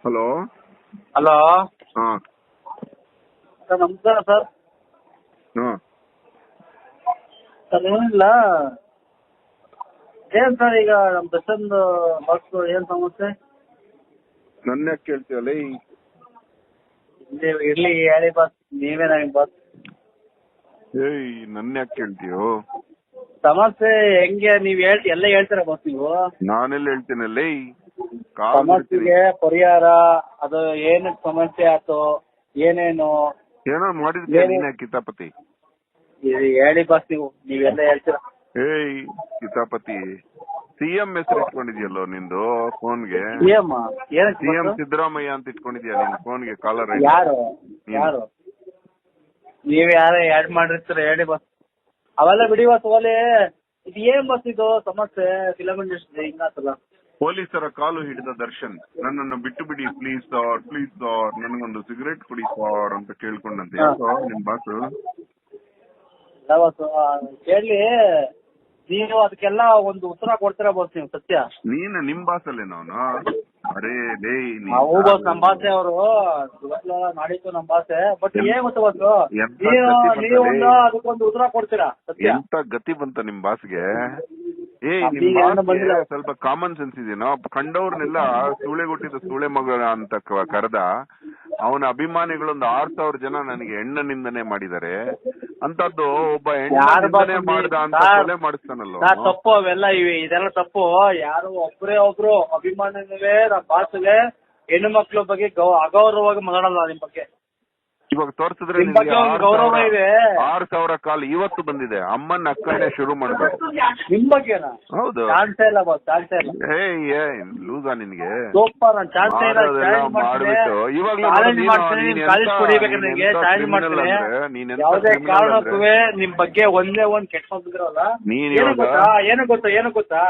Hello. Hello ಹಾ sir, ನಮಸ್ಕಾರ sir. ಹಾ ಸರ್ ಏನಿಲ್ಲ, ಏನ್ ಸರ್ ಈಗ ನಮ್ಮ ದರ್ಶನ್ ಬಸ್ ಏನ್ ಸಮಸ್ಯೆ? ನನ್ನ ಯಾಕೆ ಕೇಳ್ತೀಯಲ್ಲ? ನೀವು ಇರ್ಲಿ ಹೇಳಿ ಬಸ್, ನೀವೇ ನನಗೆ ಬಸ್. ಏಯ್, ನನ್ನ ಯಾಕೆ ಕೇಳ್ತೀಯೋ? ಸಮಸ್ಯೆ ಹೆಂಗೆ ನೀವ್ ಎಲ್ಲ ಹೇಳ್ತೀರ ಬಸ್ ನೀವು? ನಾನೆಲ್ಲ ಹೇಳ್ತೀನಲ್ಲ. ಸಮಸ್ಯೆಗೆ ಪರಿಹಾರ ಅದು ಏನಕ್ಕೆ ಸಮಸ್ಯೆ ಆಯ್ತು, ಏನೇನು ಏನೋ ಮಾಡಿದ್ಯಾ ನೀನ್ ಕಿತಾಪತಿ? ಹೇಳಿ ಬಸ್, ನೀವೆಲ್ಲ ಹೇಳ್ತೀರ. ಏಯ್ ಕಿತಾಪತಿ, ಸಿಎಂ ಹೆಸರು ಇಟ್ಕೊಂಡಿದ್ಯಲ್ಲೋ ನಿಂದು ಫೋನ್ಗೆ? ಸಿಎಂ ಸಿದ್ದರಾಮಯ್ಯ ಅಂತ ಇಟ್ಕೊಂಡಿದ್ಯಾ ನಿನ್ ಫೋನ್ಗೆ ಕಾಲರ್? ಯಾರು ಯಾರು ನೀವ್ ಯಾರ ಆಡ್ ಮಾಡಿರ್ತೀರ ಹೇಳಿ ಬಸ್. ಅವೆಲ್ಲ ಬಿಡಿ ಬಸ್. ಓಲೆ ಇದು ಏನ್ ಬಸ್ ಇದು ಸಮಸ್ಯೆ? ಫಿಲಂ ಇಂಡಸ್ಟ್ರಿ ಹಿಂಗಾತಲ್ಲ. ಪೊಲೀಸರ ಕಾಲು ಹಿಡಿದ ದರ್ಶನ್, ನನ್ನನ್ನು ಬಿಟ್ಟು ಬಿಡಿ ಪ್ಲೀಸ್ ಸಾರ್, ಪ್ಲೀಸ್ ಸಾರ್, ನನಗೊಂದು ಸಿಗರೇಟ್ ಕೊಡಿ ಸಾರ್ ಅಂತ ಕೇಳ್ಕೊಂಡಂತೆ. ಯಾಕೋ ನಿಮ್ ಬಾಸು? ಕೇಳಿ, ನೀವು ಅದಕ್ಕೆಲ್ಲ ಒಂದು ಉತ್ತರ ಕೊಡ್ತೀರಾ ಬಸ್ ನೀವು? ಸತ್ಯ ನೀನ್ ನಿಮ್ ಬಾಸಲ್ಲೇನೋ ಅವನು? ಅರೇ ಲೇ, ನಾವು ಬಸ್ ನಮ್ಮ ಭಾಷೆ ಅವರು ಮಾಡಿತ್ತು ನಮ್ಮ ಭಾಷೆ. ಬಟ್ ಏನ್ ಗೊತ್ತ ಬಸ್, ನೀವೊಂದು ಅದಕ್ಕೊಂದು ಉತ್ತರ ಕೊಡ್ತೀರಾ? ಸತ್ಯ ಎಂತ ಗತಿ ಬಂತ ನಿಮ್ ಬಾಸ್ಗೆ? ಸ್ವಲ್ಪ ಕಾಮನ್ ಸೆನ್ಸ್ ಇದೆನೋ? ಕಂಡವ್ರನ್ನೆಲ್ಲ ಸೂಳೆ ಹುಟ್ಟಿದ ಸೂಳೆ ಮಗಳ ಅಂತ ಕರೆದ ಅವನ ಅಭಿಮಾನಿಗಳೊಂದು 6000 ಜನ ನನಗೆ ಹೆಣ್ಣ ನಿಂದನೆ ಮಾಡಿದ್ದಾರೆ. ಅಂತದ್ದು ಒಬ್ಬ ಹೆಣ್ಣ ನಿಂದನೆ ಮಾಡ್ದ ಅಂತ ಕೊಲೆ ಮಾಡಿಸ್ತಾನಲ್ಲ. ತಪ್ಪು ಅವೆಲ್ಲ ಇವೆ, ಇದೆಲ್ಲ ತಪ್ಪು. ಯಾರು ಒಬ್ರು ಅಭಿಮಾನಿಗಳೇ ನಮ್ಮ ಭಾಷೆಗೆ ಹೆಣ್ಣು ಮಕ್ಳ ಬಗ್ಗೆ ಅಗೌರವವಾಗಿ ಮಾತಾಡಲ್ಲ. ನಿಮ್ ಬಗ್ಗೆ ಇವಾಗ ತೋರ್ಸಿದ್ರೆ ಗೌರವ ಇದೆ. 6000 ಕಾಲ್ ಇವತ್ತು ಬಂದಿದೆ. ಅಮ್ಮನ ಅಕ್ಕನೇ ಶುರು ಮಾಡ್ಬೇಕು. ನಿಮ್ ಬಗ್ಗೆನಾ? ಹೌದು. ಚಾನ್ಸೇ ಇಲ್ಲ ಬಸ್, ಚಾನ್ಸೇ ಇಲ್ಲ. ಲೂಸಾ ನಿನ್ಗೆ? ಸೂಪರ್, ನಾನು ಚಾನ್ಸೇ ಇಲ್ಲ. ಮಾಡ್ಬಿಟ್ಟು ಯಾವುದೇ ಕಾರಣಕ್ಕೂ ನಿಮ್ ಬಗ್ಗೆ ಒಂದೇ ಒಂದ್ ಕೆಟ್ಟ ಬಂದಿದ್ರಲ್ಲ. ಏನು ಗೊತ್ತಾ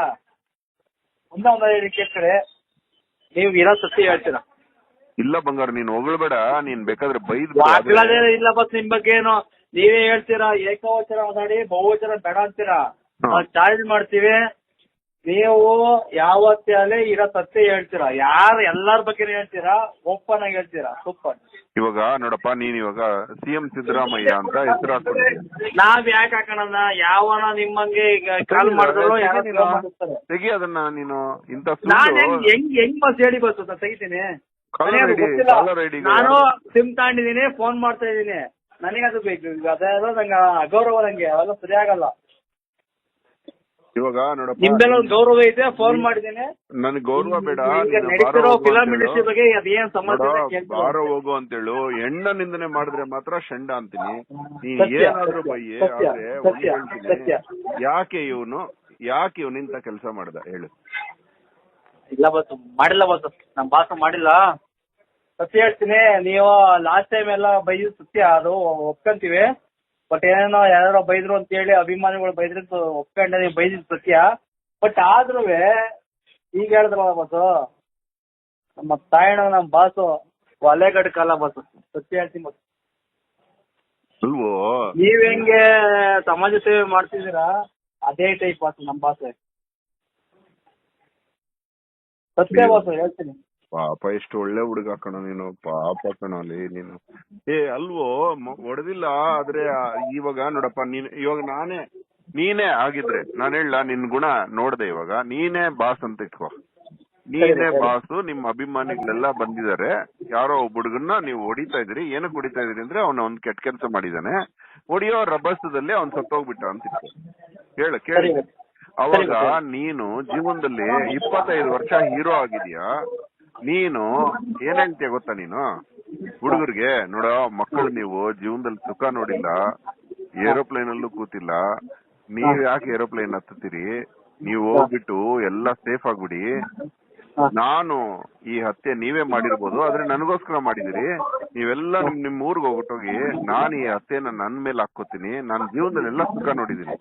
ಒಂದೇ ಕೇಳ್ತಾರೆ, ನೀವು ಇರೋ ಸತ್ಯ ಹೇಳ್ತೀರಾ? ಇಲ್ಲ ಬಂಗಾರ, ನೀನ್ ಹೊಗಳ್ಬೇಡ. ನೀನ್ ಬೇಕಾದ್ರೆ ಬೈದ್ ಇಲ್ಲ ಬಸ್. ನಿಮ್ ಬಗ್ಗೆ ಏನು ನೀವೇ ಹೇಳ್ತೀರಾ? ಏಕವಚನ ಮಾತಾಡಿ ಬಹುವಚನ ಬೇಡ ಅಂತೀರಾ? ನಾವು ಚಾರ್ಜ್ ಮಾಡ್ತೀವಿ. ನೀವು ಯಾವತ್ತೇ ಇರೋ ಸತ್ಯ ಹೇಳ್ತೀರಾ? ಎಲ್ಲಾರ ಬಗ್ಗೆ ಹೇಳ್ತೀರಾ? ಓಪನ್ ಆಗಿ ಹೇಳ್ತೀರಾ? ಸೂಪರ್. ಇವಾಗ ನೋಡಪ್ಪ, ನೀನ್ ಇವಾಗ ಸಿಎಂ ಸಿದ್ದರಾಮಯ್ಯ ಅಂತ ಹೆಸರು ಹಾಕ್ತೀವಿ. ನಾವ್ ಯಾಕೆ ಹಾಕೋಣ? ಯಾವನ ನಿಮ್ಮಂಗೆ ಈಗ ಕಾಲ್ ಮಾಡಿದ್ರು ತೆಗಿ ಅದನ್ನ. ನೀನು ಇಂತ ಹೆಂಗ್ ಬಸ್ ಹೇಳಿ ಬಸ್ ತೆಗಿತೀನಿ. ನಾನು ಸಿಮ್ ತಗೊಂಡಿದೀನಿ, ಫೋನ್ ಮಾಡ್ತಾ ಇದೀನಿ. ನನಗೆ ಅದು ಬೇಕು. ಅದಾದ್ರೂ ನಂಗೆ ಅಗೌರವ, ನಂಗೆ ಅವೆಲ್ಲ ಸರಿ ಆಗಲ್ಲ. ಇವಾಗ ನೋಡಪ್ಪ, ನಿಮ್ದೆಲ್ಲ ಒಂದು ಗೌರವ ಐತೆ, ಫೋನ್ ಮಾಡಿದ್ದೀನಿ. ನನ್ಗೆ ಗೌರವ ಬೇಡ. ನಡೀತಿರೋ ಫಿಲಂ ಇಂಡಸ್ಟ್ರಿ ಬಗ್ಗೆ ಅದೇನ್ ಸಮಸ್ಯೆ ಬಾರ ಹೋಗು ಅಂತೇಳು. ಹೆಣ್ಣ ನಿಂದನೆ ಮಾಡಿದ್ರೆ ಮಾತ್ರ ಶಂಡ ಅಂತೀನಿ. ಏನಾದ್ರು ಬಯ್ಯೆ. ಆದ್ರೆ ಯಾಕೆ ಇವನು ಇಂತ ಕೆಲಸ ಮಾಡ್ದ ಹೇಳು? ಇಲ್ಲ ಬಸ್, ಮಾಡಿಲ್ಲ ಬಸ್. ನಮ್ ಬಾಸ ಮಾಡಿಲ್ಲ. ಸತ್ಯ ಹೇಳ್ತೀನಿ. ನೀವು ಲಾಸ್ಟ್ ಟೈಮ್ ಎಲ್ಲ ಬೈದ್ ಸತ್ಯ, ಅದು ಒಪ್ಕೊಂತೀವಿ. ಬಟ್ ಏನೇನೋ ಯಾರೋ ಬೈದ್ರು ಅಂತ ಹೇಳಿ ಅಭಿಮಾನಿಗಳು ಬೈದ್ರೆ ಒಪ್ಕೊಂಡೆ ನೀವು ಬೈದಿದ್ ಸತ್ಯ. ಬಟ್ ಆದ್ರೂ ಈಗ ಹೇಳಿದ್ರಲ್ಲ ಬಸ್ಸು, ನಮ್ಮ ತಾಯಣ್ಣ ನಮ್ ಬಾಸು ಒಲೆಗಡ್ ಕಾಲ ಬಸ್. ಸತ್ಯ ಹೇಳ್ತೀನಿ ಬಸ್. ನೀವ್ ಹೆಂಗೆ ಸಮಾಜ ಸೇವೆ ಮಾಡ್ತಿದ್ದೀರಾ ಅದೇ ಟೈಪ್ ಬಾಸ್ ನಮ್ ಬಾಸೆ. ಸತ್ಯ ಬಾಸು ಹೇಳ್ತೀನಿ. ಪಾಪ, ಎಷ್ಟು ಒಳ್ಳೆ ಹುಡುಗ ಕಣ ನೀನು. ಪಾಪ ಕಣಲಿ ನೀನು. ಅಲ್ವೋ, ಹೊಡೆದಿಲ್ಲ. ಆದ್ರೆ ಇವಾಗ ನೋಡಪ್ಪ, ನೀನೇ ಆಗಿದ್ರೆ ನಾನು ಹೇಳ, ನಿನ್ ಗುಣ ನೋಡ್ದೆ. ಇವಾಗ ನೀನೇ ಬಾಸ್ ಅಂತ ಇಟ್ಕೋ. ನೀನೇ ಬಾಸು. ನಿಮ್ಮ ಅಭಿಮಾನಿಗಳೆಲ್ಲ ಬಂದಿದ್ದಾರೆ. ಯಾರೋ ಒಬ್ಬ ಹುಡುಗನ್ನ ನೀವು ಹೊಡಿತಾ ಇದ್ರಿ. ಏನಕ್ಕೆ ಹೊಡಿತಾ ಇದ್ರಿ ಅಂದ್ರೆ ಅವನ ಒಂದ್ ಕೆಟ್ಟ ಕೆಲಸ ಮಾಡಿದಾನೆ. ಹೊಡಿಯೋ ರಭಸದಲ್ಲಿ ಅವ್ನ್ ಸತ್ತೋಗ್ಬಿಟ್ಟ ಅಂತ ಇಟ್ಕೋ. ಕೇಳಿ. ಅವಾಗ ನೀನು ಜೀವನದಲ್ಲಿ 25 ವರ್ಷ ಹೀರೋ ಆಗಿದ್ಯಾ. ನೀನು ಏನ್ ಹೇಳ್ತೀಯ ಗೊತ್ತಾ? ನೀನು ಹುಡುಗರಿಗೆ ನೋಡೋ, ಮಕ್ಕಳು ನೀವು ಜೀವನದಲ್ಲಿ ಸುಖ ನೋಡಿಲ್ಲ, ಏರೋಪ್ಲೇನ್ ಅಲ್ಲೂ ಕೂತಿಲ್ಲ. ನೀವ್ ಯಾಕೆ ಏರೋಪ್ಲೇನ್ ಹತ್ತುತ್ತೀರಿ? ನೀವು ಹೋಗ್ಬಿಟ್ಟು ಎಲ್ಲ ಸೇಫ್ ಆಗ್ಬಿಡಿ. ನಾನು ಈ ಹತ್ಯೆ ನೀವೇ ಮಾಡಿರ್ಬೋದು, ಆದ್ರೆ ನನಗೋಸ್ಕರ ಮಾಡಿದಿರಿ. ನೀವೆಲ್ಲ ನಿಮ್ ಊರ್ಗ್ ಹೋಗ್ಬಿಟ್ಟೋಗಿ, ನಾನು ಈ ಹತ್ಯೆನ ನನ್ ಮೇಲೆ ಹಾಕೋತೀನಿ. ನಾನು ಜೀವನದಲ್ಲಿ ಎಲ್ಲ ಸುಖ ನೋಡಿದೀನಿ.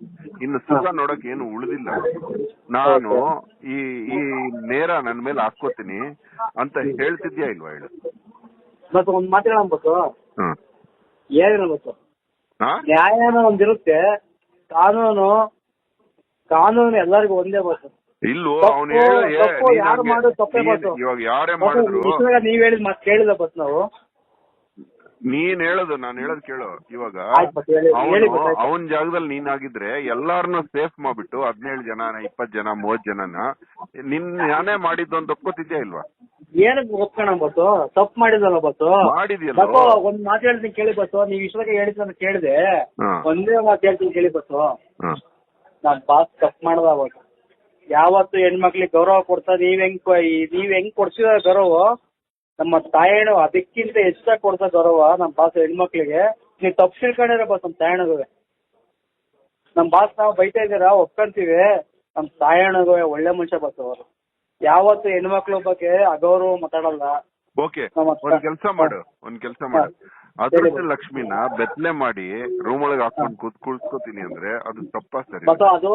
ಇನ್ನು ಸುಖ ನೋಡಕ್ ಏನು ಉಳಿದಿಲ್ಲ. ನಾನು ಈ ನೇರ ನನ್ ಮೇಲೆ ಹಾಕೋತೀನಿ ಅಂತ ಹೇಳ್ತಿದ್ಯಾ ಇಲ್ವಾ? ಹೇಳು. ಮತ್ತೆ ಒಂದ್ ಮಾತಾಡೋಣ ಬಸ್ಸು. ಏನಿಲ್ಲ ಬಸ್ಸು, ನ್ಯಾಯನ ಒಂದಿರುತ್ತೆ. ಕಾನೂನು ಎಲ್ಲರಿಗೂ ಒಂದೇ ಬಸ್ಸು. ಇಲ್ವೋ ಅವ್ನು ತಪ್ಪು ಯಾರು ಮಾಡೋದು ತಪ್ಪೇ ಬಸ್ಸು. ಇವಾಗ ಯಾರೇ ಮಾಡಿದ್ರು ನೀವ್ ಹೇಳಿದ್ ಮತ್ತೆ ಕೇಳಿಲ್ಲ ಬಸ್ ನಾವು. ನೀನ್ ಹೇಳೋದು ನಾನು ಹೇಳೋದು ಕೇಳು. ಇವಾಗ ಆಯ್ತು ಬಸ್ ಹೇಳಿ ಗೊತ್ತಾಯ್ತು. ಅವನ್ ಜಾಗದಲ್ಲಿ ನೀನಾಗಿದ್ರೆ ಎಲ್ಲಾರನ್ನೂ ಸೇಫ್ ಮಾಡ್ಬಿಟ್ಟು 17 ಜನ 20 ಜನ 30 ಜನನ ನಾನೇ ಮಾಡಿದ್ದು ಅಂತ ಒಪ್ಕೋತಿದ್ಯಾ ಇಲ್ವಾ? ಏನಕ್ಕೆ ಒಪ್ಕೋಣ ಬಸ್ಸು? ತಪ್ಪು ಮಾಡಿದಲ್ಲ ಬಸ್ಸು. ಮಾಡಿದ್ಯಲ್ಲ. ಒಂದ್ ಮಾತು ಹೇಳ್ತೀನಿ ಕೇಳಿ ಬಸ್ಸು. ನೀವ್ ಇಷ್ಟೊತ್ತಿಗೆ ಹೇಳಿದ್ ಅಂತ ಕೇಳಿದೆ. ಒಂದೇ ಮಾತು ಹೇಳ್ತೀನಿ ಕೇಳಿ ಬಸ್ಸು. ನಮ್ ಬಾಸ್ ತಪ್ಪು ಮಾಡ್ದ ಅವಾಗ. ಯಾವತ್ತು ಹೆಣ್ಮಕ್ಳಿಗೆ ಗೌರವ ಕೊಡ್ತಾ ನೀವ್ ಹೆಂಗ್ ಕೊಡ್ಸಿದ ಗೌರವ ನಮ್ಮ ತಾಯಣ್ಣು ಅದಕ್ಕಿಂತ ಹೆಚ್ಚಾಗಿ ಕೊಡ್ತಾ ಗೌರವ ನಮ್ ಬಾಸ್ ಹೆಣ್ಮಕ್ಳಿಗೆ. ನೀವ್ ತಪ್ಪು ತಿಳ್ಕೊಂಡಿರ ಬಸ್ ನಮ್ ತಾಯಣ್ಣಗೂ. ನಮ್ ಬಾಸ್ ನಾವು ಬೈತಾ ಇದ್ದೀರಾ ಒಪ್ಕೊಂತೀವಿ. ನಮ್ ತಾಯಣ್ಣಗೂ ಒಳ್ಳೆ ಮನುಷ್ಯ ಬಸ್ ಅವರು. ಯಾವತ್ತು ಹೆಣ್ಮಕ್ಳ ಬಗ್ಗೆ ಅಗೌರವ ಮಾತಾಡಲ್ಲ. ಓಕೆ, ಒಂದ್ ಕೆಲ್ಸ ಮಾಡು ಅದೃಷ್ಟ ಲಕ್ಷ್ಮಿನ ಬೆತ್ತಲೆ ಮಾಡಿ ರೂಮ್ ಒಳಗೆ ಹಾಕೊಂಡು ಕುಳ್ಸ್ಕೊತೀನಿ ಅಂದ್ರೆ ಅದು ತಪ್ಪಾ ಸರಿ? ಅದು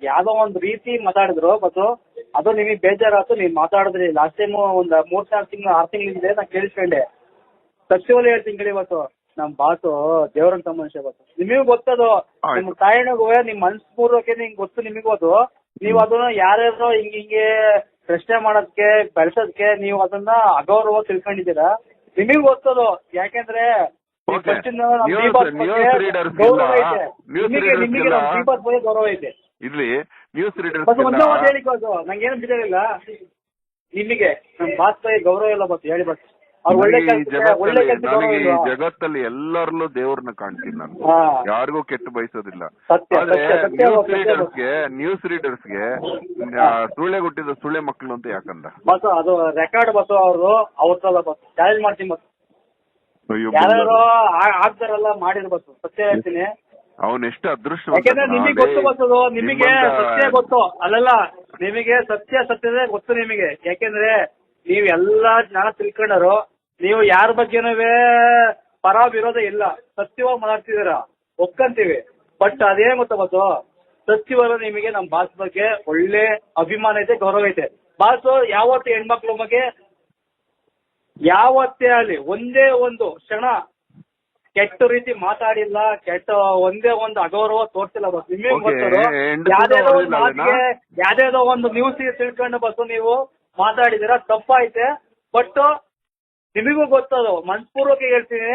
ಯಾವ್ದೋ ಒಂದ್ ರೀತಿ ಮಾತಾಡಿದ್ರು ಬಸ್ಸು. ಅದು ನಿಮಗೆ ಬೇಜಾರಾಯ್ತು, ನೀವ್ ಮಾತಾಡಿದ್ರಿ. ಲಾಸ್ಟ್ ಟೈಮ್ ಒಂದ್ 3-4 ತಿಂಗಳು 6 ತಿಂಗಳಿಂದ ನಾ ಕೇಳಿಸ್ಕೊಂಡೆ. ಸತ್ಯವಲ್ಲಿ ಹೇಳ್ತೀನಿ ಕೇಳಿ ಬಸ್ಸು. ನಮ್ ಬಾಸು ದೇವ್ರಂತ ಮನುಷ್ಯ ಬಸ್ಸು. ನಿಮಗೂ ಗೊತ್ತದು. ನಿಮ್ ತಾಯಣ್ಣಗೂ ನಿಮ್ ಮನ್ಸ್ಪೂರ್ವಕ್ಕೆ ನಿಂಗೆ ಗೊತ್ತು. ನಿಮಗೂ ಅದು ನೀವ್ ಅದನ್ನ ಯಾರ್ಯಾರೋ ಹಿಂಗೆ ಪ್ರಶ್ನೆ ಮಾಡೋದಕ್ಕೆ ಬೆಳೆಸೋದಕ್ಕೆ ನೀವು ಅದನ್ನ ಅಗೌರವ ತಿಳ್ಕೊಂಡಿದ್ದೀರಾ. ನಿಮಗೂ ಗೊತ್ತದು. ಯಾಕೆಂದ್ರೆ ಗೌರವ ಐತೆ. ಇಲ್ಲಿ ನ್ಯೂಸ್ ರೀಡರ್ಸ್ ಹೇಳಿ ಬಸ್, ನಂಗೇನು ಬಿಡಲಿಲ್ಲ. ನಿಮಗೆ ನಮ್ ಬಾಸ್ ಬಗ್ಗೆ ಗೌರವ ಇಲ್ಲ ಬಸ್, ಹೇಳಿ ಬಸ್. ಜಗತ್ತಲ್ಲಿ ಎಲ್ಲರಲ್ಲೂ ದೇವ್ರನ್ನ ಕಾಣ್ತೀನಿ ನಾನು. ಯಾರಿಗೂ ಕೆಟ್ಟ ಬಯಸೋದಿಲ್ಲ. ಆದ್ರೆ ನ್ಯೂಸ್ ರೀಡರ್ಸ್ಗೆ ಸುಳ್ಳೆ ಹುಟ್ಟಿದ ಸುಳ್ಳೆ ಮಕ್ಕಳು ಅಂತ ಯಾಕಂದ ಬಸ್? ಅದು ರೆಕಾರ್ಡ್ ಬಸ್. ಅವ್ರ ಬಸ್ ಚಾಲೆಂಜ್ ಮಾಡ್ತೀನಿ ಬಸ್. ಯಾರು ಆಗ್ತಾರಲ್ಲ ಮಾಡಿರ್ ಬಸ್. ಸತ್ಯ ಹೇಳ್ತೀನಿ. ಅವನ್ ಎಷ್ಟು ಅದೃಷ್ಟ. ಯಾಕಂದ್ರೆ ನಿಮಗೆ ಗೊತ್ತು ಬಸ್ಸದು. ನಿಮಗೆ ಸತ್ಯ ಗೊತ್ತು. ಅಲ್ಲಲ್ಲ, ನಿಮಗೆ ಸತ್ಯದೇ ಗೊತ್ತು ನಿಮಗೆ. ಯಾಕೆಂದ್ರೆ ನೀವ್ ಎಲ್ಲಾ ಜ್ಞಾನ ತಿಳ್ಕೊಂಡರು. ನೀವು ಯಾರ ಬಗ್ಗೆನೂ ಪರ ವಿರೋಧ ಇಲ್ಲ. ಸತ್ಯವಾಗಿ ಮಾತಾಡ್ತಿದ್ದೀರಾ, ಒಪ್ಕೊಂತೀವಿ. ಬಟ್ ಅದೇ ಗೊತ್ತ ಬಸ್ಸು, ಸತ್ಯವಲ್ಲ ನಿಮಗೆ ನಮ್ ಬಾಸ್ ಬಗ್ಗೆ ಒಳ್ಳೆ ಅಭಿಮಾನ ಐತೆ, ಗೌರವ ಐತೆ. ಬಾಸು ಯಾವತ್ತು ಹೆಣ್ಮಕ್ಳ ಬಗ್ಗೆ ಯಾವತ್ತೇ ಆಗಲಿ ಒಂದೇ ಒಂದು ಕ್ಷಣ ಕೆಟ್ಟ ರೀತಿ ಮಾತಾಡಿಲ್ಲ, ಒಂದೇ ಒಂದು ಅಗೌರವ ತೋರ್ಸಿಲ್ಲ ಬಸ್. ನಿಮಗೆ ಗೊತ್ತದು. ಯಾವ್ದಾದೋ ಒಂದು ಮಾತಿಗೆ ಯಾವ್ದಾದೋ ಒಂದು ನ್ಯೂಸ್ ತಿಳ್ಕೊಂಡು ಬಸ್ಸು ನೀವು ಮಾತಾಡಿದಿರ ತಪ್ಪಾಯ್ತೆ. ಬಟ್ ನಿಮಗೂ ಗೊತ್ತದು. ಮನ್ಸ್ಪೂರ್ವಕ ಹೇಳ್ತೀನಿ,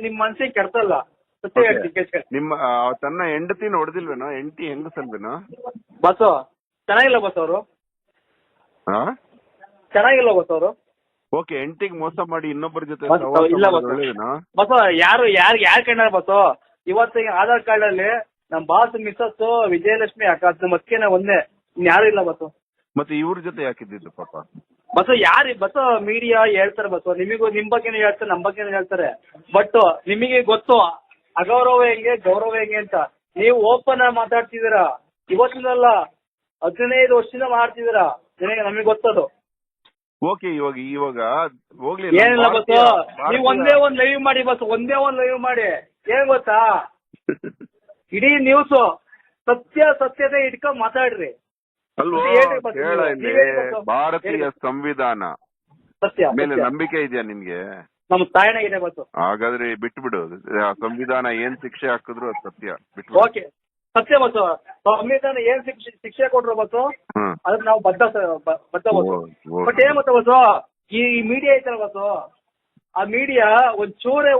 ನಿಮ್ ಮನ್ಸಿಗೆ ಕೆಡ್ತಲ್ಲ. ಸತ್ಯ ಹೇಳ್ತೀನಿ. ನಿಮ್ಮ ತನ್ನ ಹೆಂಡತಿನ ಹೊಡೆದಿಲ್ವೇನೋ? ಹೆಂಡತಿ ಹೆಂಗಸಲ್ವೇನೋ ಬಸ್ಸು? ಚೆನ್ನಾಗಿಲ್ಲ ಬಸ್ ಅವರು. ಚೆನ್ನಾಗಿಲ್ಲ ಬಸ್ ಅವರು. ಓಕೆ, ಹೆಂಡತಿಗೆ ಮೋಸ ಮಾಡಿ ಇನ್ನೊಬ್ಬರ ಜೊತೆ ಇಲ್ಲ ಬಸ್. ಯಾರು ಕಂಡ ಬಸ್? ಇವತ್ತಿಗೆ ಆಧಾರ್ ಕಾರ್ಡ್ ಅಲ್ಲಿ ನಮ್ ಬಾಸ್ ಮಿಸಸ್ ವಿಜಯಲಕ್ಷ್ಮಿ ಅಕ್ಕ ಮತ್ಕೇನೆ ಒಂದೇ, ಯಾರು ಇಲ್ಲ ಬಸ್. ಮತ್ತೆ ಇವ್ರ ಜೊತೆ ಯಾಕಿದ್ದು ಪಾಪ ಬಸ್? ಯಾರು ಬಸ್? ಮೀಡಿಯಾ ಹೇಳ್ತಾರೆ ಬಸ್. ನಿಮಗೂ ನಿಮ್ ಬಗ್ಗೆನೂ ಹೇಳ್ತಾರೆ, ನಮ್ ಬಗ್ಗೆನೂ ಹೇಳ್ತಾರೆ. ಬಟ್ ನಿಮಗೆ ಗೊತ್ತು ಅಗೌರವ ಹೆಂಗೆ ಗೌರವ ಹೆಂಗೆ ಅಂತ. ನೀವು ಓಪನ್ ಆಗಿ ಮಾತಾಡ್ತಿದ್ದೀರಾ. ಇವತ್ತಿನಲ್ಲ 15 ವರ್ಷದಿಂದ ಮಾಡ್ತಿದ್ದೀರಾ. ನಮಗೆ ಗೊತ್ತದು. ಓಕೆ, ಇವಾಗ ಹೋಗ್ಲಿ. ಏನಿಲ್ಲ ಬಸ್, ನೀವು ಒಂದೇ ಒಂದ್ ಲೈವ್ ಮಾಡಿ ಬಸ್. ಒಂದೇ ಒಂದ್ ಲೈವ್ ಮಾಡಿ. ಏನ್ ಗೊತ್ತಾ, ಇಡೀ ನ್ಯೂಸ್ ಸತ್ಯತೆ ಇಟ್ಕೊಂಡ್ ಮಾತಾಡ್ರಿ. ಅಲ್ವೋ? ಭಾರತೀಯ ಸಂವಿಧಾನ ಮೇಲೆ ನಂಬಿಕೆ ಇದೆಯಾ ನಿನ್ಗೆ? ನಮ್ ತಾಯಣಗಿದೆ ಬಸ್. ಹಾಗಾದ್ರೆ ಬಿಟ್ಬಿಡು. ಸಂವಿಧಾನ ಏನ್ ಶಿಕ್ಷೆ ಹಾಕಿದ್ರು ಅದು ಸತ್ಯ. ಓಕೆ, ಸತ್ಯ ಬಸ್. ಸಂವಿಧಾನ ಏನ್ ಶಿಕ್ಷೆ ಕೊಟ್ರು ಬಸ್, ಅದಕ್ಕೆ ನಾವು ಬದ್ಧ ಬಸ್. ಬಟ್ ಏನ್ ಗೊತ್ತ ಬಸ್, ಈ ಮೀಡಿಯಾ ಐತಲ್ಲ ಬಸ್, ಆ ಮೀಡಿಯಾ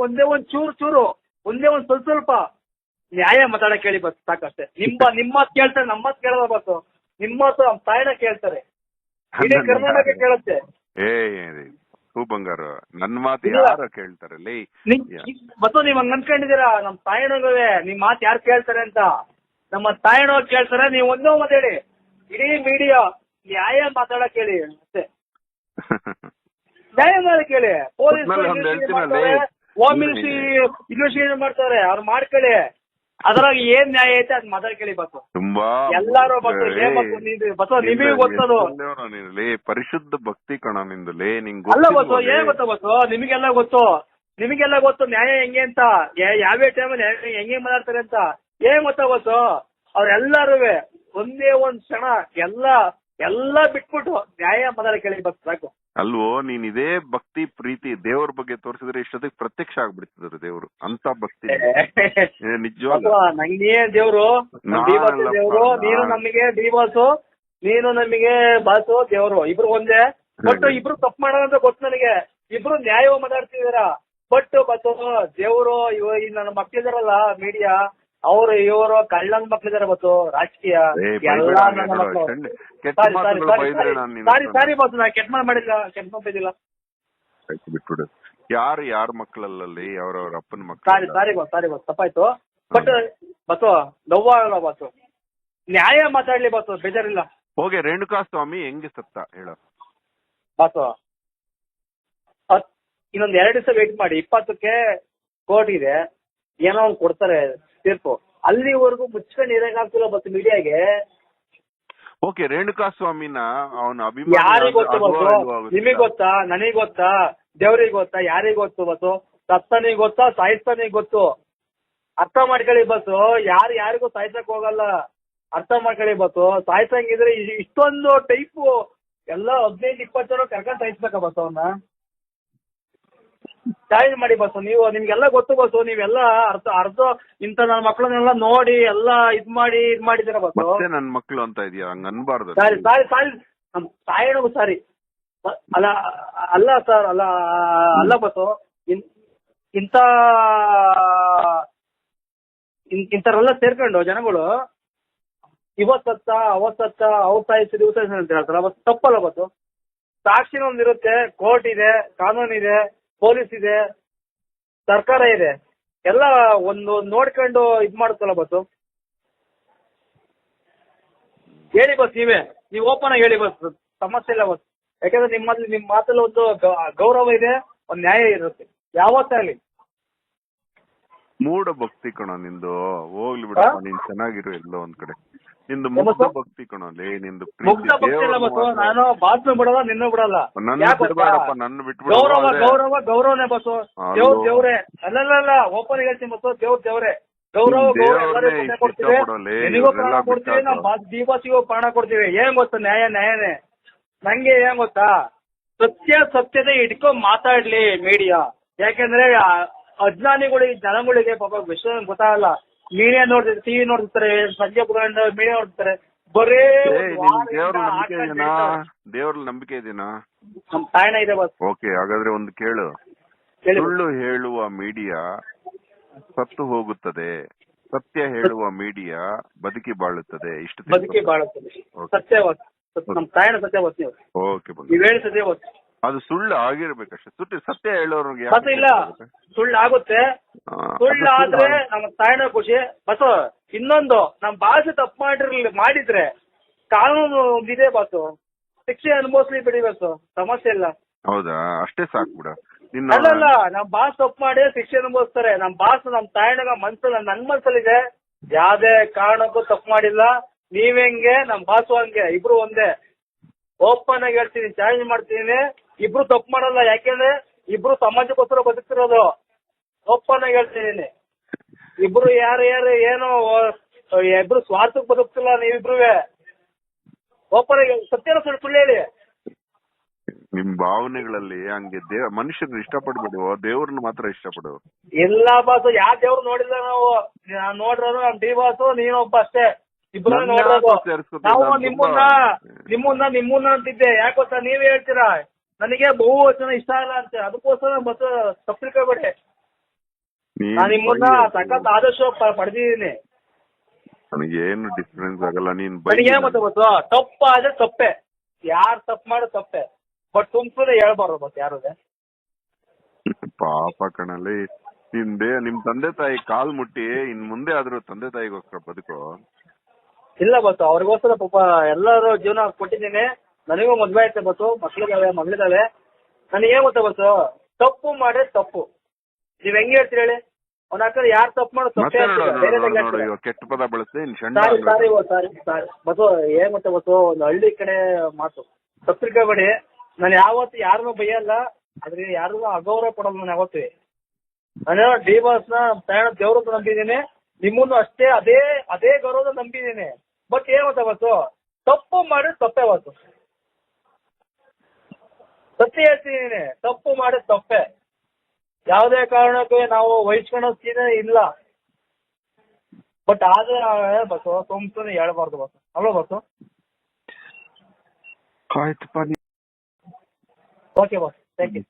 ಒಂದೇ ಒಂದ್ ಚೂರು ಒಂದೇ ಒಂದ್ ಸ್ವಲ್ಪ ನ್ಯಾಯ ಮಾತಾಡಕ್ ಕೇಳಿ ಬಸ್, ಸಾಕಷ್ಟೇ. ನಿಮ್ಮ ಮಾತು ಕೇಳ್ತಾರೆ, ನಮ್ಮ ಮಾತು ಕೇಳಲ್ಲ ಬಸ್. ನಿಮ್ಮ ಮಾತು ನಮ್ಮ ತಾಯಿನ ಕೇಳ್ತಾರೆ, ಇಡೀ ಕರ್ನಾಟಕ ಕೇಳುತ್ತೆ. ಬಂಗಾರ, ನನ್ ಮಾತು ಯಾರು ಕೇಳ್ತಾರಲ್ಲಿ ಬಸ್? ನೀವ್ ಹಂಗ ಅನ್ಕೊಂಡಿದೀರಾ? ನಮ್ ತಾಯಿನೋಗವೆ ನಿಮ್ ಮಾತು ಯಾರು ಕೇಳ್ತಾರೆ ಅಂತ. ನಮ್ಮ ತಾಯಿನೋಗ್ ಕೇಳ್ತಾರೆ. ನೀವು ಒಂದೇ ಮಾತಾಡಿ. ಇಡೀ ಮೀಡಿಯಾ ನ್ಯಾಯ ಮಾತಾಡಕ್ ಹೇಳಿ ಅಷ್ಟೇ. ನ್ಯಾಯ ಮಾಡಕ್ ಹೇಳಿ. ಪೊಲೀಸ್ ಹೋಮ್ ಮಿನಿಸ್ಟ್ರಿ ಇನ್ವೆಸ್ಟಿಗೇಷನ್ ಮಾಡ್ತಾರೆ, ಅವ್ರು ಮಾಡ್ಕೊಳ್ಳಿ. ಅದ್ರಾಗ ಏನ್ ನ್ಯಾಯ ಐತೆ ಅದ್ ಮಾತಾಡ್ಕೊಳ್ಳಿ ಬಸ್. ಎಲ್ಲಾರು ಬಸ್ ನಿಮಗೆ ಗೊತ್ತದು. ಪರಿಶುದ್ಧ ಭಕ್ತಿ ಕಣ ನಿಂದಲೇ. ಅಲ್ಲ ಬಸ್, ಏನ್ ಗೊತ್ತ ಬಸ್, ನಿಮಗೆಲ್ಲ ಗೊತ್ತು ನ್ಯಾಯ ಹೆಂಗೆ ಅಂತ, ಯಾವ್ಯಾವ ಟೈಮಲ್ಲಿ ಹೆಂಗೆ ಮಾತಾಡ್ತಾರೆ ಅಂತ. ಏನ್ ಗೊತ್ತ ಬಸ್, ಅವ್ರೆಲ್ಲಾರು ಒಂದೇ ಒಂದ್ ಕ್ಷಣ ಎಲ್ಲ ಬಿಟ್ಬಿಟ್ಟು ನ್ಯಾಯ ಮಾತಾಡಕ್ ಹೇಳಿ ಬಸ್, ಸಾಕು. ಅಲ್ವೋ ನೀನ್ ಇದೇ ಭಕ್ತಿ ಪ್ರೀತಿ ದೇವ್ರ ಬಗ್ಗೆ ತೋರಿಸಿದ್ರೆ ಇಷ್ಟೊತ್ತಿಗೆ ಪ್ರತ್ಯಕ್ಷ ಆಗ್ಬಿಡ್ತಿದ್ರು ದೇವ್ರು ಅಂತ ಭಕ್ತಿ ನಿಜವಾಗ್ಲೂ. ನಂಗೆ ದೇವ್ರು ದೇವ್ರು, ನೀನು ನಮಗೆ ಡಿ ಬಾಸು, ನೀನು ನಮಗೆ ಬಾಸು, ದೇವ್ರು ಇಬ್ರು ಒಂದೇ. ಬಟ್ ಇಬ್ರು ತಪ್ಪು ಮಾಡೋದಂತ ಗೊತ್ತು ನನಗೆ, ಇಬ್ರು ನ್ಯಾಯ ಮಾತಾಡ್ತಿದಾರ. ಬಟ್ ದೇವ್ರು ನನ್ನ ಮಕ್ಳಿದಾರಲ್ಲ ಮೀಡಿಯಾ, ಅವ್ರು ಇವರು ಕಳ್ಳನ ಮಕ್ಳಿದಾರೆ ಬತ್ತು, ರಾಜಕೀಯ ಎಲ್ಲಾ ನನ್ನ ಮಕ್ಕಳು. ಸಾರಿ ಬಾಸು, ನಾ ಕೆಟ್ಟ ಮಾಡಿಲ್ಲ, ಕೆಟ್ಟ ಮಾಡಿಲ್ಲ. ಬಿಟ್ಬಿಡು, ಯಾರ ಮಕ್ಕಳಲ್ಲಿ ಅವ್ರವ್ರ ಅಪ್ಪನ ಮಕ್ಕಳು. ಸಾರಿ ಬಾಸ್ ತಪ್ಪಾಯ್ತು. ಬಟ್ ಬತ್ತು ನೋವಾಗಲ್ಲ ಬಾಸು, ನ್ಯಾಯ ಮಾತಾಡ್ಲಿ ಬಾಸು, ಬೇಜಾರಿಲ್ಲ. ಹೋಗಿ ರೇಣುಕಾ ಸ್ವಾಮಿ ಹೆಂಗೆ ಸತ್ತ ಹೇಳ ಬಾಸು. ಇನ್ನೊಂದ್ 2 ದಿವಸ ವೇಟ್ ಮಾಡಿ, 20ಕ್ಕೆ ಕೋರ್ಟ್ ಇದೆ, ಏನೋ ಒಂದು ಕೊಡ್ತಾರೆ ತೀರ್ಪು. ಅಲ್ಲಿವರೆಗೂ ಮುಚ್ಕೊಂಡು ಇರಕ್ಕಾಗ್ತಿಲ್ಲ ಬಸ್ ಮೀಡಿಯಾಗೆ. ಓಕೆ, ರೇಣುಕಾ ಸ್ವಾಮಿನ ಅವನ ಯಾರಿಗ್ ಗೊತ್ತು ಬಸ್ಸು? ನಿಮಗ್ ಗೊತ್ತಾ, ನನಗ್ ಗೊತ್ತಾ, ದೇವ್ರಿಗೆ ಗೊತ್ತಾ, ಯಾರಿಗ್ ಗೊತ್ತು ಬಸ್ಸು? ಸತ್ತನಿಗ್ ಗೊತ್ತಾ, ಸಾಯಿಸ್ತಾನಿಗ್ ಗೊತ್ತು. ಅರ್ಥ ಮಾಡ್ಕೊಳ್ಳಿ ಬಸ್ಸು, ಯಾರಿಗೂ ಸಾಯ್ಸಕ್ ಹೋಗಲ್ಲ, ಅರ್ಥ ಮಾಡ್ಕೊಳ್ಳಿ ಬಸ್ಸು. ಸಾಯ್ಸಂಗಿದ್ರೆ ಇಷ್ಟೊಂದು ಟೈಪು ಎಲ್ಲ 15-20 ಜನ ಕರ್ಕೊಂಡ್ ಸಾಯಿಸ್ಬೇಕ ಬಸ್ ಅವನ್ನ? ಚಾಲೆಂಜ್ ಮಾಡಿ ಬಸ್ಸು, ನಿಮ್ಗೆಲ್ಲ ಗೊತ್ತು ಬಸ್ಸು, ನೀವೆಲ್ಲ ಅರ್ಧ ಇಂತ ನನ್ನ ಮಕ್ಕಳನ್ನೆಲ್ಲ ನೋಡಿ ಎಲ್ಲ ಇದ್ ಮಾಡಿದಿರ ಬಸ್ಸು. ನನ್ನ ಮಕ್ಕಳು ಅಂತ ಇದೆಯಾ? ಹಂಗ ಅನ್ಬಾರ್ದು. ಸಾರಿ ನಮ್ ತಾಯಿನೂ ಸಾರಿ. ಅಲ್ಲ ಸರ್, ಅಲ್ಲ ಬಸ್ಸು, ಇಂಥವ್ರೆಲ್ಲ ಸೇರ್ಕೊಂಡು ಜನಗಳು ಇವತ್ತತ್ತ ಅವತ್ತತ್ತ ಅವ್ರು ಸಾಯಿಸಿದ್ರು ಇವ್ ಸಾಯಿಸಿದ್ರು ಅಂತ ಹೇಳ್ತಾರ ಬಸ್. ತಪ್ಪಲ್ಲ ಬಸ್ಸು. ಸಾಕ್ಷಿನ ಒಂದಿರುತ್ತೆ, ಕೋರ್ಟ್ ಇದೆ, ಕಾನೂನು ಇದೆ, ಪೊಲೀಸ್ ಇದೆ, ಸರ್ಕಾರ ಇದೆ, ಎಲ್ಲ ಒಂದು ನೋಡ್ಕೊಂಡು ಇದ್ ಮಾಡುತ್ತಲ್ಲ ಬಸ್ಸು. ಹೇಳಿ ಬಸ್, ನೀವು ಓಪನ್ ಆಗಿ ಹೇಳಿ ಬಸ್, ಸಮಸ್ಯೆ ಇಲ್ಲ ಬಸ್. ಯಾಕಂದ್ರೆ ನಿಮ್ ಮಾತಲ್ಲಿ ಒಂದು ಗೌರವ ಇದೆ, ಒಂದ್ ನ್ಯಾಯ ಇರುತ್ತೆ ಯಾವತ್ತಾಗ್ಲಿ. ಮೂಢ ಭಕ್ತಿ ಕಣ ನಿಂದು, ಹೋಗ್ಲಿ ಬಿಡಪ್ಪ, ನೀನ್ ಚೆನ್ನಾಗಿರು ಎಲ್ಲೋ ಒಂದ್ ಕಡೆ. ನಿಂದು ಮುಗ್ಧ ಭಕ್ತಿ ಕಣಲ್ಲಿ, ನಿಂದು ಮುಗ್ಧ ಭಕ್ತಿ ಇಲ್ಲ ಬಸ್ಸು. ನಾನು ಬಾಸ್ನು ಬಿಡಲ್ಲ, ನಿನ್ನೂ ಬಿಡಲ್ಲ. ನನ್ನ ಬಿಟ್ಬಿಡ. ಗೌರವನೇ ಬಸ್ಸು. ದೇವ್ರೇ ಅಲ್ಲ ಓಪನ್ ಹೇಳ್ತೀನಿ ಬಸ್ಸು, ದೇವ್ರೇ ಗೌರವ ಎಲ್ಲರಿಗೂ ಕೊಡ್ತೀವಿ, ನಿನಗೂ ಪ್ರಾಣ ಕೊಡ್ತೀವಿ, ನಮ್ ಡಿ ಬಾಸಿಗೂ ಪ್ರಾಣ ಕೊಡ್ತೀವಿ. ಏನ್ ಗೊತ್ತಾ, ನ್ಯಾಯನೇ. ನಂಗೆ ಏನ್ ಗೊತ್ತಾ, ಸತ್ಯತೆ ಇಟ್ಕೊಂಡ್ ಮಾತಾಡ್ಲಿ ಮೀಡಿಯಾ. ಯಾಕೆಂದ್ರೆ ಅಜ್ಞಾನಿಗಳಿಗೆ, ಜನಗಳಿಗೆ ಪಾಪ ವಿಷಯ ಗೊತ್ತಾಗಲ್ಲ. ಮೀಡಿಯಾ ನೋಡ್ತಿರ್ತಾರೆ, ಟಿವಿ ನೋಡ್ತಿರ್ತಾರೆ, ಸಂಜೆ ಮೀಡಿಯಾ ನೋಡ್ತಿರ್ತಾರೆ, ಬರೇ ದೇವ್ರ ನಂಬಿಕೆ ಇದೆನಾ? ನಮ್ ತಾಯಣ ಇದೆ ಬಸ್. ಓಕೆ, ಹಾಗಾದ್ರೆ ಒಂದು ಕೇಳು. ಸುಳ್ಳು ಹೇಳುವ ಮೀಡಿಯಾ ಸತ್ತು ಹೋಗುತ್ತದೆ, ಸತ್ಯ ಹೇಳುವ ಮೀಡಿಯಾ ಬದುಕಿ ಬಾಳುತ್ತದೆ. ಇಷ್ಟು ಬದುಕಿ ಬಾಳುತ್ತದೆ, ಸತ್ಯ ಬಸ್. ನಮ್ ತಾಯಣ ಸತ್ಯ ಬಸ್. ನೀವು ಓಕೆ, ನೀವ್ ಹೇಳಿ ಸತ್ಯ ಬಸ್. ಅದು ಸುಳ್ಳು ಆಗಿರ್ಬೇಕಷ್ಟೇ. ಸತ್ಯ ಹೇಳೋರ್ಗೆ ಇಲ್ಲ, ಸುಳ್ಳು ಆಗುತ್ತೆ. ಸುಳ್ಳು ಆದ್ರೆ ನಮ್ಮ ತಾಯಣ ಖುಷಿ ಬಸ್. ಇನ್ನೊಂದು, ನಮ್ ಭಾಷೆ ತಪ್ಪು ಮಾಡಿದ್ರೆ ಕಾನೂನು ಇದೆ ಬಸ್, ಶಿಕ್ಷೆ ಅನುಭವಿಸ್ಲಿ ಬಿಡಿ ಬಸ್, ಸಮಸ್ಯೆ ಇಲ್ಲ. ಹೌದಾ? ಅಷ್ಟೇ ಸಾಕು ಬಿಡ. ಅಲ್ಲಲ್ಲ, ನಮ್ ಬಾಸ್ ತಪ್ಪು ಮಾಡಿ ಶಿಕ್ಷೆ ಅನುಭವಿಸ್ತಾರೆ. ನಮ್ ಬಾಸ್ ನಮ್ ತಾಯಣಗ ಮನ್ಸಲ್ಲಿ, ನನ್ ಮನ್ಸಲ್ಲಿದೆ, ಯಾವ್ದೇ ಕಾರಣಕ್ಕೂ ತಪ್ಪು ಮಾಡಿಲ್ಲ. ನೀವೆಂಗೆ ನಮ್ ಬಾಸು ಹಂಗೆ, ಇಬ್ರು ಒಂದೇ. ಓಪನ್ ಆಗಿ ಹೇಳ್ತೀನಿ, ಚಾಲೆಂಜ್ ಮಾಡ್ತೀನಿ, ಇಬ್ರು ತಪ್ಪು ಮಾಡಲ್ಲ. ಯಾಕೆಂದ್ರೆ ಇಬ್ರು ಸಮಾಜಕ್ಕೋಸ್ಕರ ಬದುಕ್ತಿರೋದು. ಓಪನ್ ಆಗಿ ಹೇಳ್ತಿದ್ದೀನಿ, ಇಬ್ರು ಯಾರು ಏನು ಇಬ್ರು ಸ್ವಾರ್ಥಕ್ಕೆ ಬದುಕ್ತಿಲ್ಲ. ನೀವಿಬ್ರು ಓಪನ್ ಆಗಿ ಸತ್ಯನ ಸುಳ್ಳು ಹೇಳಿ. ನಿಮ್ ಭಾವನೆಗಳಲ್ಲಿ ಹಂಗೆ ಮನುಷ್ಯರನ್ನ ಇಷ್ಟಪಡ್ಬಿಡು, ದೇವ್ರನ್ನ ಮಾತ್ರ ಇಷ್ಟಪಡು. ಇಲ್ಲ ಬಾಸು, ಯಾವ ದೇವ್ರು ನೋಡಿಲ್ಲ ನಾವು. ನೋಡ್ರೋದು ನಮ್ ಡಿ ಬಾಸು, ನೀನೊಬ್ಬ ಅಷ್ಟೇ. ಇಬ್ರು ನೋಡೋದು. ನಾವು ನಿಮ್ಮನ್ನ ಅಂತಿದ್ದೆ. ಯಾಕೆ ಗೊತ್ತಾ, ನೀವೇ ಹೇಳ್ತೀರಾ ನನಗೆ ಬಹುವಚನ ಇಷ್ಟ ಇಲ್ಲ ಅಂತ, ಅದಕ್ಕೋಸ್ಕರ ಬಸ್ ತಪ್ಪು ತಿಳ್ಕೊಬೇಡಿ. ನಾನು ನಿಮ್ಮನ್ನ ಸಖತ್ ಆದರ್ಶ ಪಡೆದಿದ್ದೀನಿ. ನನಗೇನು ಡಿಫ್ರೆನ್ಸ್ ಆಗಲ್ಲ. ನನಗೆ ಮತ್ತೆ ಬಸ್, ತಪ್ಪ ಆದ್ರೆ ತಪ್ಪೆ, ಯಾರು ತಪ್ಪು ಮಾಡೋದು ತಪ್ಪೆ. ಬಟ್ ಸುಮ್ಸುನೆ ಹೇಳ್ಬಾರ್ದು ಬಸ್ ಯಾರಿಗೆ. ಪಾಪ ಕಣಲ್ಲಿ, ನಿಮ್ ತಂದೆ ತಾಯಿ ಕಾಲ್ ಮುಟ್ಟಿ ಇನ್ ಮುಂದೆ ಆದ್ರೂ ತಂದೆ ತಾಯಿಗೋಸ್ಕರ ಬದುಕು. ಇಲ್ಲ ಬಸ್, ಅವ್ರಿಗೋಸ್ಕರ ಪಾಪ ಎಲ್ಲರೂ ಜೀವನ ಕೊಟ್ಟಿದ್ದೀನಿ. ನನಗೂ ಮದ್ವೆ ಆಯ್ತು ಬಸ್ಸು, ಮಗಳಿದಾವೆ. ನನಗೇನ್ ಗೊತ್ತಾ ಬಸ್ಸು, ತಪ್ಪು ಮಾಡ್ರೆ ತಪ್ಪು. ನೀವ್ ಹೆಂಗ್ ಹೇಳ್ತೀರಿ ಹೇಳಿ? ಅವ್ನ ಹಾಕಿದ್ರೆ ಯಾರು ತಪ್ಪು ಮಾಡೋ ತಪ್ಪೇ. ಕೆಟ್ಟ ಪದ ಬಳಸಿ ಸಾರಿ ಬಸ್ಸು. ಏನ್ ಗೊತ್ತಾ ಬಸ್ಸು, ಒಂದು ಹಳ್ಳಿ ಕಡೆ ಮಾತು, ತಪ್ಪು ತಿಳ್ಕೊಬೇಡಿ. ನಾನು ಯಾವತ್ತು ಯಾರನ್ನೂ ಬೈಯಲ್ಲ, ಆದ್ರೆ ಯಾರಿಗೂ ಅಗೌರವ ಕೊಡೋದು ನಾನು ಯಾವತ್ತೂ. ನಾನು ಡಿ ಬಾಸ್ನ ಪ್ರಯಾಣ ದೇವ್ರದ್ದು ನಂಬಿದ್ದೀನಿ, ನಿಮ್ಮನ್ನು ಅಷ್ಟೇ ಅದೇ ಗೌರವದ ನಂಬಿದ್ದೀನಿ. ಬಟ್ ಏನ್ ಗೊತ್ತಾ ಬಸ್ಸು, ತಪ್ಪು ಮಾಡಿ ತಪ್ಪೇ ಬಸ್ಸು. ಸತ್ಯ ಹೇಳ್ತೀನಿ, ತಪ್ಪು ಮಾಡೋದು ತಪ್ಪೆ. ಯಾವುದೇ ಕಾರಣಕ್ಕೂ ನಾವು ವಹಿಸ್ಕೊಳ್ಳೋ ಸೀನೆ ಇಲ್ಲ. ಬಟ್ ಆದ್ರೆ ಬಸ್ಸು ಸುಮ್ನೆ ಹೇಳ್ಬಾರ್ದು ಬಸ್ಸು, ಅಲ್ವಾ ಬಸ್ಸು? ಆಯ್ತಪ್ಪ. Okay boss, thank you.